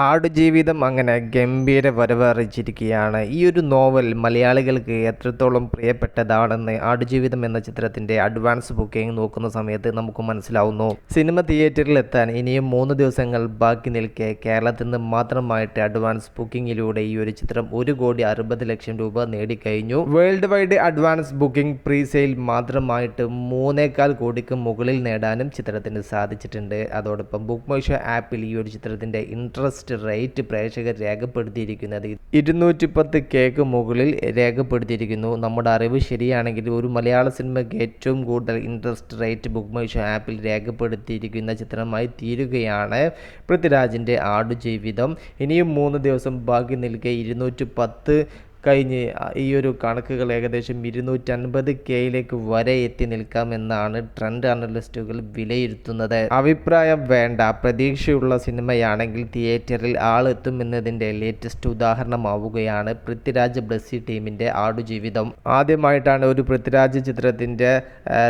ആടുജീവിതം അങ്ങനെ ഗംഭീര വരവറിയിച്ചിരിക്കുകയാണ്. ഈ ഒരു നോവൽ മലയാളികൾക്ക് എത്രത്തോളം പ്രിയപ്പെട്ടതാണെന്ന് ആടുജീവിതം എന്ന ചിത്രത്തിൻ്റെ അഡ്വാൻസ് ബുക്കിംഗ് നോക്കുന്ന സമയത്ത് നമുക്ക് മനസ്സിലാവുന്നു. സിനിമ തിയേറ്ററിൽ എത്താൻ ഇനിയും 3 ദിവസങ്ങൾ ബാക്കി നിൽക്കെ കേരളത്തിൽ നിന്ന് മാത്രമായിട്ട് അഡ്വാൻസ് ബുക്കിങ്ങിലൂടെ ഈ ഒരു ചിത്രം 1,60,00,000 രൂപ നേടിക്കഴിഞ്ഞു. World wide advance booking pre sale മാത്രമായിട്ട് 3.25 കോടിക്ക് മുകളിൽ നേടാനും ചിത്രത്തിന് സാധിച്ചിട്ടുണ്ട്. അതോടൊപ്പം ബുക്ക് മൈ ഷോ ആപ്പിൽ ഈ ഒരു ചിത്രത്തിൻ്റെ ഇൻട്രസ്റ്റ് റേറ്റ് പ്രേക്ഷകർ രേഖപ്പെടുത്തിയിരിക്കുന്നത് 210Kക്ക് മുകളിൽ രേഖപ്പെടുത്തിയിരിക്കുന്നു. നമ്മുടെ അറിവ് ശരിയാണെങ്കിൽ ഒരു മലയാള സിനിമയ്ക്ക് ഏറ്റവും കൂടുതൽ interest rate book my show ആപ്പിൽ രേഖപ്പെടുത്തിയിരിക്കുന്ന ചിത്രമായി തീരുകയാണ് പൃഥ്വിരാജിൻ്റെ ആടുജീവിതം. ഇനിയും 3 ദിവസം ബാക്കി നിൽക്കെ 210 കഴിഞ്ഞ് ഈ ഒരു കണക്കുകൾ ഏകദേശം 250Kയിലേക്ക് വരെ എത്തി നിൽക്കാമെന്നാണ് ട്രെൻഡ് അനലിസ്റ്റുകൾ വിലയിരുത്തുന്നത്. അഭിപ്രായം വേണ്ട, പ്രതീക്ഷയുള്ള സിനിമയാണെങ്കിൽ തിയേറ്ററിൽ ആളെത്തുമെന്നതിൻ്റെ ലേറ്റസ്റ്റ് ഉദാഹരണമാവുകയാണ് പൃഥ്വിരാജ് ബ്ലസ്സി ടീമിൻ്റെ ആടുജീവിതം. ആദ്യമായിട്ടാണ് ഒരു പൃഥ്വിരാജ് ചിത്രത്തിൻ്റെ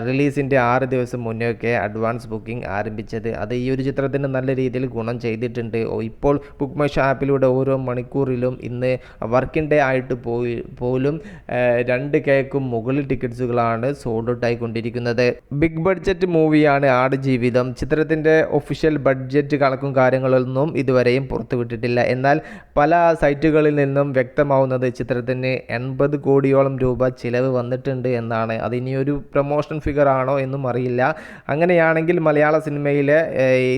റിലീസിൻ്റെ 6 ദിവസം മുന്നേയൊക്കെ അഡ്വാൻസ് ബുക്കിംഗ് ആരംഭിച്ചത്. അത് ഈ ഒരു ചിത്രത്തിന് നല്ല രീതിയിൽ ഗുണം ചെയ്തിട്ടുണ്ട്. ഇപ്പോൾ ബുക്ക് മൈ ഷോ ആപ്പിലൂടെ ഓരോ മണിക്കൂറിലും ഇന്ന് വർക്കിംഗ് ഡേ ആയിട്ട് പോലും 2Kക്കും മുകളിൽ ടിക്കറ്റ്സുകളാണ് സോൾഡ് ഔട്ട് ആയിക്കൊണ്ടിരിക്കുന്നത്. ബിഗ് ബഡ്ജറ്റ് മൂവിയാണ് ആടുജീവിതം. ചിത്രത്തിൻ്റെ ഒഫീഷ്യൽ ബഡ്ജറ്റ് കണക്കും കാര്യങ്ങളൊന്നും ഇതുവരെയും പുറത്തുവിട്ടിട്ടില്ല. എന്നാൽ പല സൈറ്റുകളിൽ നിന്നും വ്യക്തമാവുന്നത് ചിത്രത്തിന് 80 കോടിയോളം രൂപ ചിലവ് വന്നിട്ടുണ്ട് എന്നാണ്. അതിനിയൊരു പ്രൊമോഷൻ ഫിഗർ ആണോ എന്നും അറിയില്ല. അങ്ങനെയാണെങ്കിൽ മലയാള സിനിമയിലെ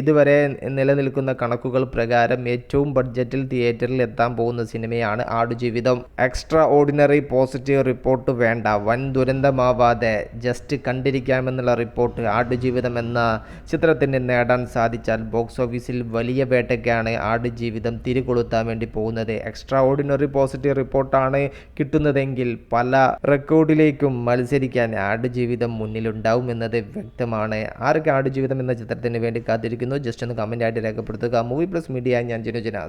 ഇതുവരെ നിലനിൽക്കുന്ന കണക്കുകൾ പ്രകാരം ഏറ്റവും ബഡ്ജറ്റിൽ തിയേറ്ററിൽ എത്താൻ പോകുന്ന സിനിമയാണ് Aadujeevitham. Extra ordinary positive report വേണ്ട, വൻ ദുരന്തമാവാതെ ജസ്റ്റ് കണ്ടിരിക്കാമെന്നുള്ള റിപ്പോർട്ട് ആടുജീവിതം എന്ന ചിത്രത്തിന് നേടാൻ സാധിച്ചാൽ ബോക്സ് ഓഫീസിൽ വലിയ വേട്ടയ്ക്കാണ് ആടുജീവിതം തിരികൊളുത്താൻ വേണ്ടി പോകുന്നത്. എക്സ്ട്രാ ഓർഡിനറി പോസിറ്റീവ് റിപ്പോർട്ടാണ് കിട്ടുന്നതെങ്കിൽ പല റെക്കോർഡിലേക്കും മത്സരിക്കാൻ ആടുജീവിതം മുന്നിലുണ്ടാവും എന്നത് വ്യക്തമാണ്. ആരൊക്കെ ആടുജീവിതം എന്ന ചിത്രത്തിന് വേണ്ടി കാത്തിരിക്കുന്നു? ജസ്റ്റ് ഒന്ന് കമൻ്റ് ആയിട്ട് രേഖപ്പെടുത്തുക. മൂവി പ്ലസ് മീഡിയ, ഞാൻ ജിനു ജനാസ്.